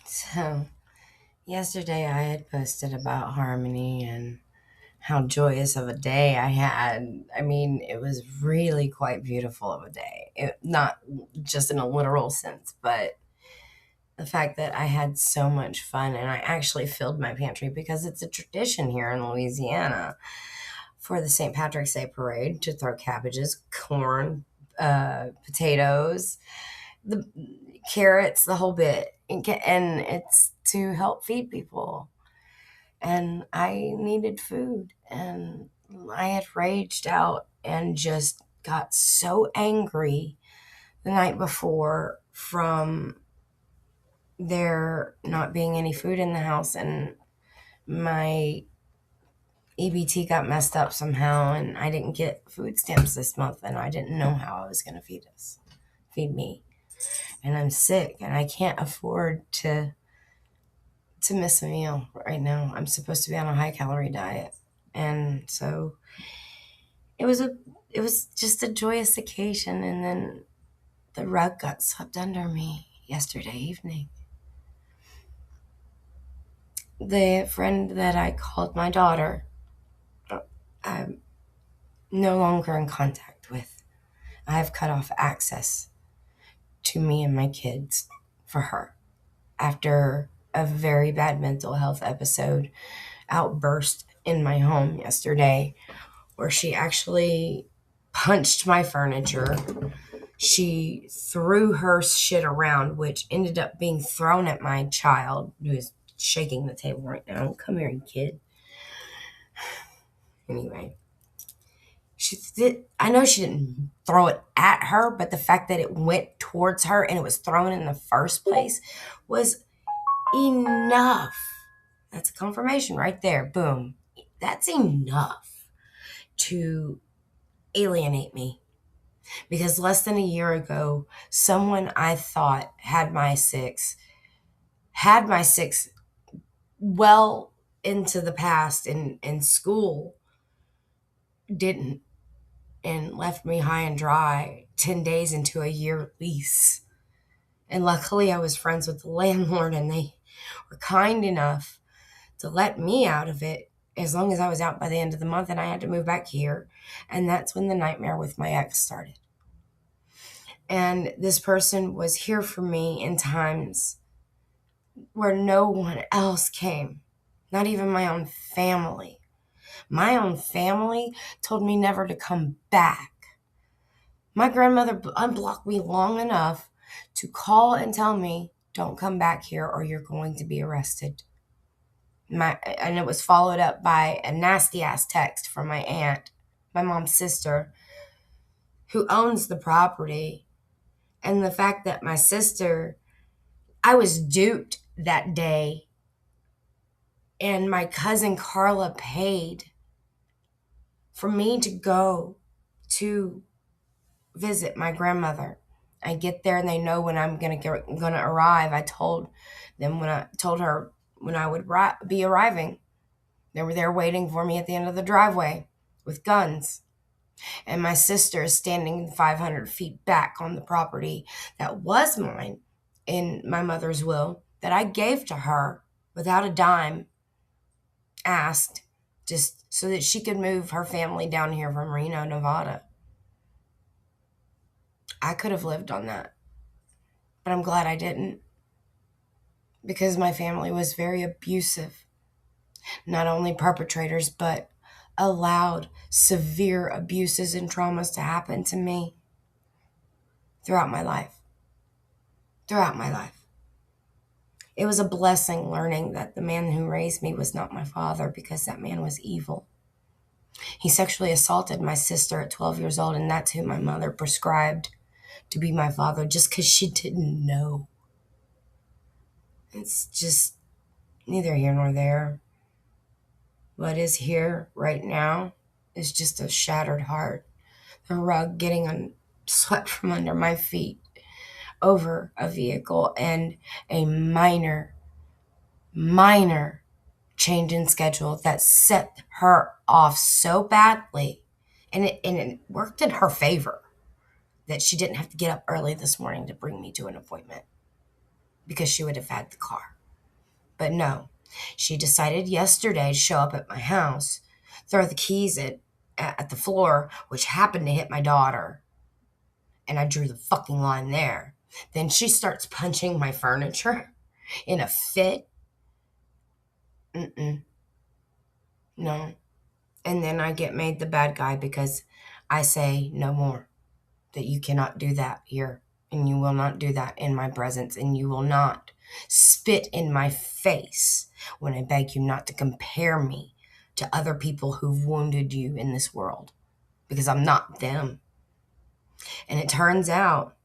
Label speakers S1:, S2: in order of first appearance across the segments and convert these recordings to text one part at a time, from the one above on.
S1: So, yesterday I had posted about Harmony and how joyous of a day I had. I mean, it was really quite beautiful of a day. Not just in a literal sense, but the fact that I had so much fun and I actually filled my pantry because it's a tradition here in Louisiana for the St. Patrick's Day parade to throw cabbages, corn, potatoes, the carrots, the whole bit. And it's to help feed people. And I needed food. And I had raged out and just got so angry the night before from there not being any food in the house. And my EBT got messed up somehow, and I didn't get food stamps this month, and I didn't know how I was going to feed me. And I'm sick, and I can't afford to miss a meal right now. I'm supposed to be on a high calorie diet. And so it was a it was just a joyous occasion, and then the rug got swept under me yesterday evening. The friend that I called my daughter, I'm no longer in contact with. I have cut off access to me and my kids for her after a very bad mental health episode outburst in my home yesterday where she actually punched my furniture. She threw her shit around, which ended up being thrown at my child, who is shaking the table right now. Come here, you kid. Anyway, I know she didn't throw it at her, but the fact that it went towards her and it was thrown in the first place was enough. That's a confirmation right there. Boom. That's enough to alienate me. Because less than a year ago, someone I thought had my six well into the past in school, didn't, and left me high and dry 10 days into a year lease. And luckily, I was friends with the landlord, and they were kind enough to let me out of it as long as I was out by the end of the month, and I had to move back here. And that's when the nightmare with my ex started. And this person was here for me in times where no one else came, not even my own family. My own family told me never to come back. My grandmother unblocked me long enough to call and tell me, don't come back here or you're going to be arrested. And it was followed up by a nasty ass text from my aunt, my mom's sister, who owns the property. And the fact that my sister, I was duped that day, and my cousin Carla paid for me to go to visit my grandmother. I get there and they know when I'm gonna arrive. I told her when I would be arriving. They were there waiting for me at the end of the driveway with guns. And my sister is standing 500 feet back on the property that was mine in my mother's will that I gave to her without a dime, asked, just so that she could move her family down here from Reno, Nevada. I could have lived on that, but I'm glad I didn't, because my family was very abusive. Not only perpetrators, but allowed severe abuses and traumas to happen to me throughout my life. Throughout my life. It was a blessing learning that the man who raised me was not my father, because that man was evil. He sexually assaulted my sister at 12 years old, and that's who my mother prescribed to be my father just because she didn't know. It's just neither here nor there. What is here right now is just a shattered heart. The rug getting swept from under my feet over a vehicle, and a minor change in schedule that set her off so badly. And it worked in her favor that she didn't have to get up early this morning to bring me to an appointment, because she would have had the car. But no, she decided yesterday to show up at my house, throw the keys at the floor, which happened to hit my daughter. And I drew the fucking line there. Then she starts punching my furniture in a fit. Mm-mm. No. And then I get made the bad guy because I say no more. That you cannot do that here. And you will not do that in my presence. And you will not spit in my face when I beg you not to compare me to other people who've wounded you in this world. Because I'm not them. And it turns out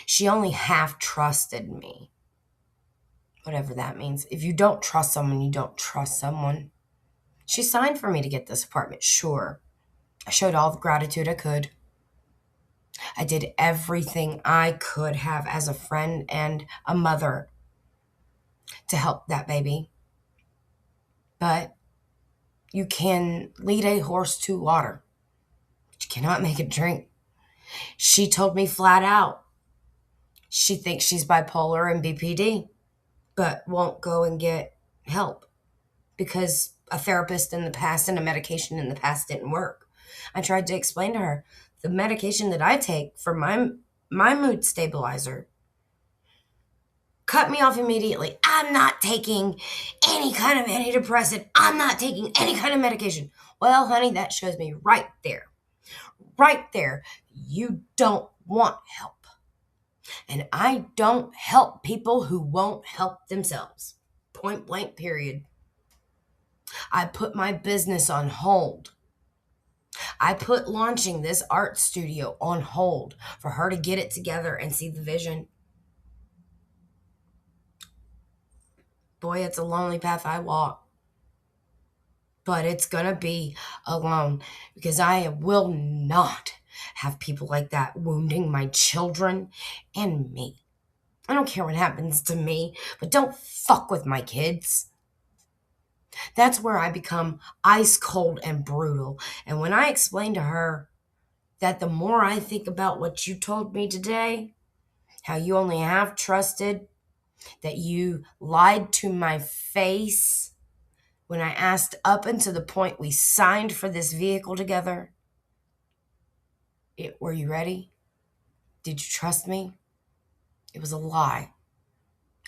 S1: she only half trusted me. Whatever that means. If you don't trust someone, you don't trust someone. She signed for me to get this apartment, sure. I showed all the gratitude I could. I did everything I could have as a friend and a mother to help that baby. But you can lead a horse to water, but you cannot make it drink. She told me flat out she thinks she's bipolar and BPD, but won't go and get help because a therapist in the past and a medication in the past didn't work. I tried to explain to her the medication that I take for my mood stabilizer cut me off immediately. I'm not taking any kind of antidepressant. I'm not taking any kind of medication. Well, honey, that shows me right there. Right there. You don't want help. And I don't help people who won't help themselves. Point blank, period. I put my business on hold. I put launching this art studio on hold for her to get it together and see the vision. Boy, it's a lonely path I walk. But it's gonna be alone because I will not have people like that wounding my children and me. I don't care what happens to me, but don't fuck with my kids. That's where I become ice cold and brutal. And when I explained to her that the more I think about what you told me today, how you only have trusted, that you lied to my face when I asked up until the point we signed for this vehicle together. Were you ready? Did you trust me? It was a lie.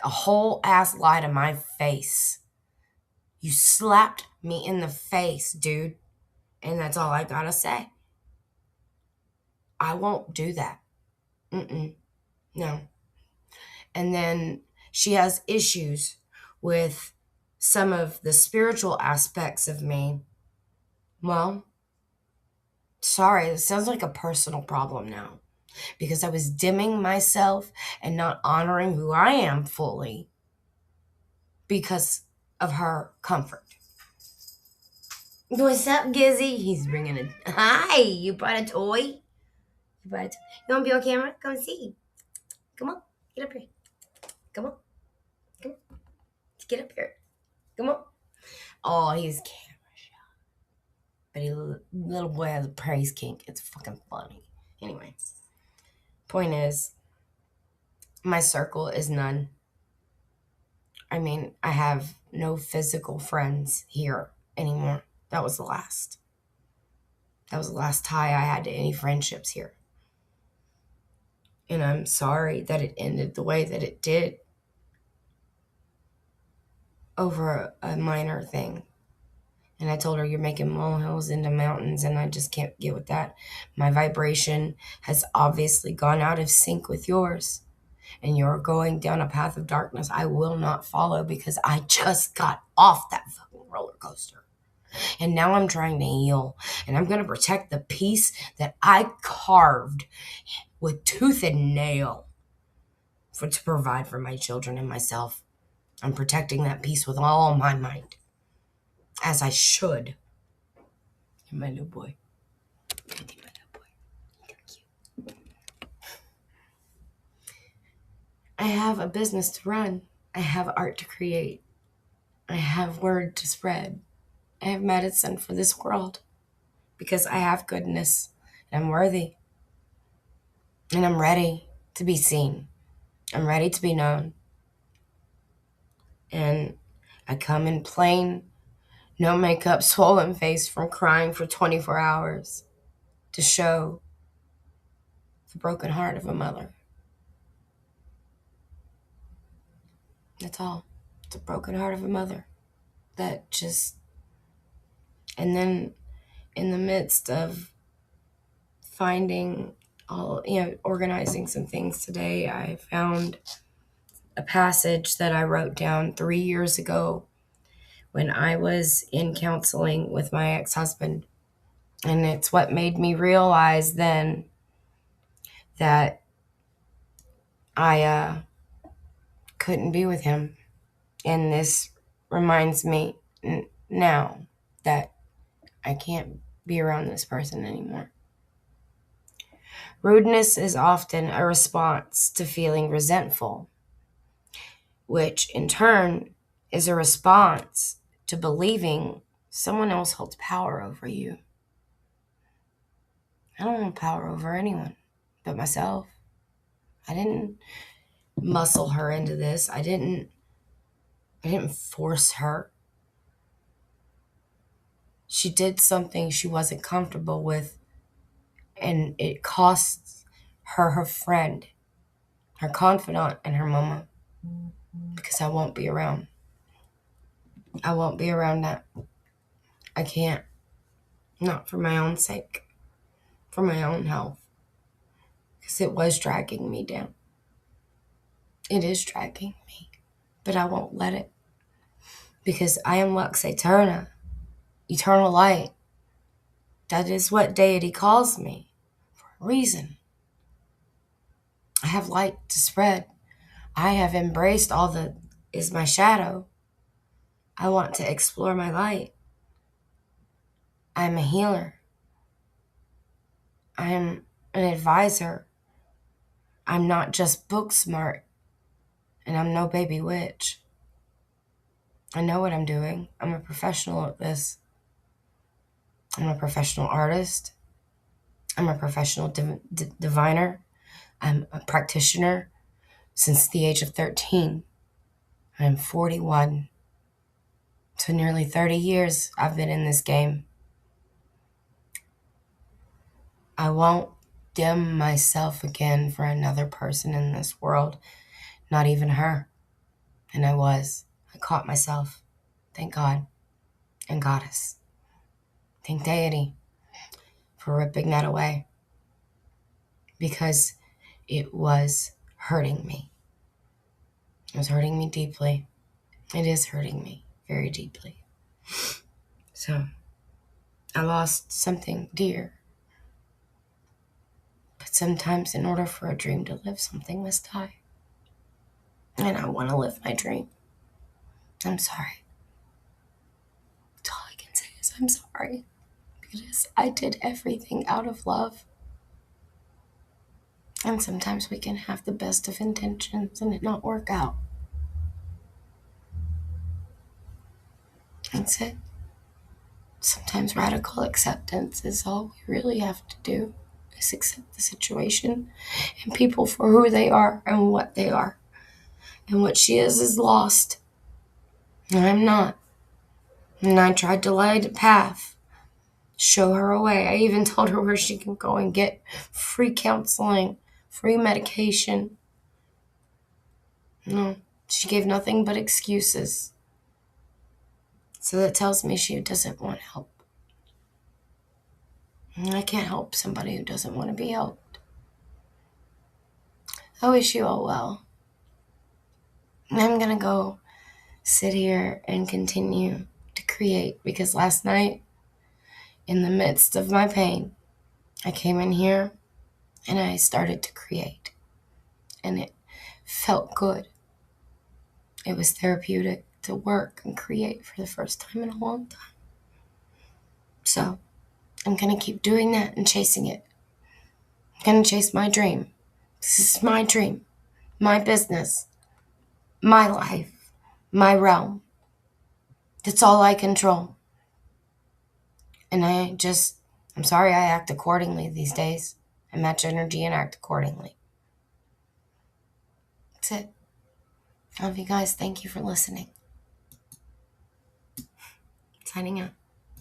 S1: A whole ass lie to my face. You slapped me in the face, dude. And that's all I gotta say. I won't do that. No. And then she has issues with some of the spiritual aspects of me. Well, sorry, it sounds like a personal problem now because I was dimming myself and not honoring who I am fully because of her comfort. What's up, Gizzy? He's bringing a... Hi, you brought a toy? You want to be on camera? Come and see. Come on, get up here. Come on. Come on. Get up here. Come on. Oh, he's camera shy. But little boy has a praise kink. It's fucking funny. Anyway, point is, my circle is none. I mean, I have no physical friends here anymore. That was the last. That was the last tie I had to any friendships here. And I'm sorry that it ended the way that it did over a minor thing. And I told her, you're making molehills into mountains, and I just can't get with that. My vibration has obviously gone out of sync with yours. And you're going down a path of darkness I will not follow because I just got off that fucking roller coaster. And now I'm trying to heal. And I'm going to protect the peace that I carved with tooth and nail to provide for my children and myself. I'm protecting that peace with all my might. As I should. You're my little boy. You're my little boy. You're cute. I have a business to run. I have art to create. I have word to spread. I have medicine for this world. Because I have goodness. And I'm worthy. And I'm ready to be seen. I'm ready to be known. And I come in plain, no makeup, swollen face from crying for 24 hours to show the broken heart of a mother. That's all. It's a broken heart of a mother that just, and then in the midst of finding organizing some things today, I found a passage that I wrote down 3 years ago when I was in counseling with my ex-husband. And it's what made me realize then that I couldn't be with him. And this reminds me now that I can't be around this person anymore. Rudeness is often a response to feeling resentful, which in turn is a response to believing someone else holds power over you. I don't want power over anyone but myself. I didn't muscle her into this. I didn't force her. She did something she wasn't comfortable with, and it costs her her friend, her confidant, and her mama, because I won't be around. I won't be around that. I can't. Not for my own sake. For my own health. Because it was dragging me down. It is dragging me. But I won't let it. Because I am Lux Aeterna. Eternal light. That is what deity calls me. For a reason. I have light to spread. I have embraced all that is my shadow. I want to explore my light. I'm a healer. I am an advisor. I'm not just book smart. And I'm no baby witch. I know what I'm doing. I'm a professional at this. I'm a professional artist. I'm a professional diviner. I'm a practitioner since the age of 13. I'm 41. So nearly 30 years I've been in this game. I won't dim myself again for another person in this world. Not even her. And I caught myself. Thank God and Goddess. Thank deity for ripping that away. Because it was hurting me. It was hurting me deeply. It is hurting me very deeply. So, I lost something dear. But sometimes in order for a dream to live, something must die. And I want to live my dream. I'm sorry. That's all I can say is I'm sorry. Because I did everything out of love. And sometimes we can have the best of intentions and it not work out. That's it. Sometimes radical acceptance is all we really have to do, is accept the situation and people for who they are and what they are. And what she is lost. And I'm not. And I tried to light a path, show her a way. I even told her where she can go and get free counseling, free medication. No, she gave nothing but excuses. So that tells me she doesn't want help. And I can't help somebody who doesn't want to be helped. I wish you all well. And I'm going to go sit here and continue to create, because last night, in the midst of my pain, I came in here and I started to create. And it felt good. It was therapeutic to work and create for the first time in a long time. So I'm going to keep doing that and chasing it. I'm going to chase my dream. This is my dream, my business, my life, my realm. That's all I control. And I'm sorry I act accordingly these days. I match energy and act accordingly. That's it. Love you guys. Thank you for listening. Signing out.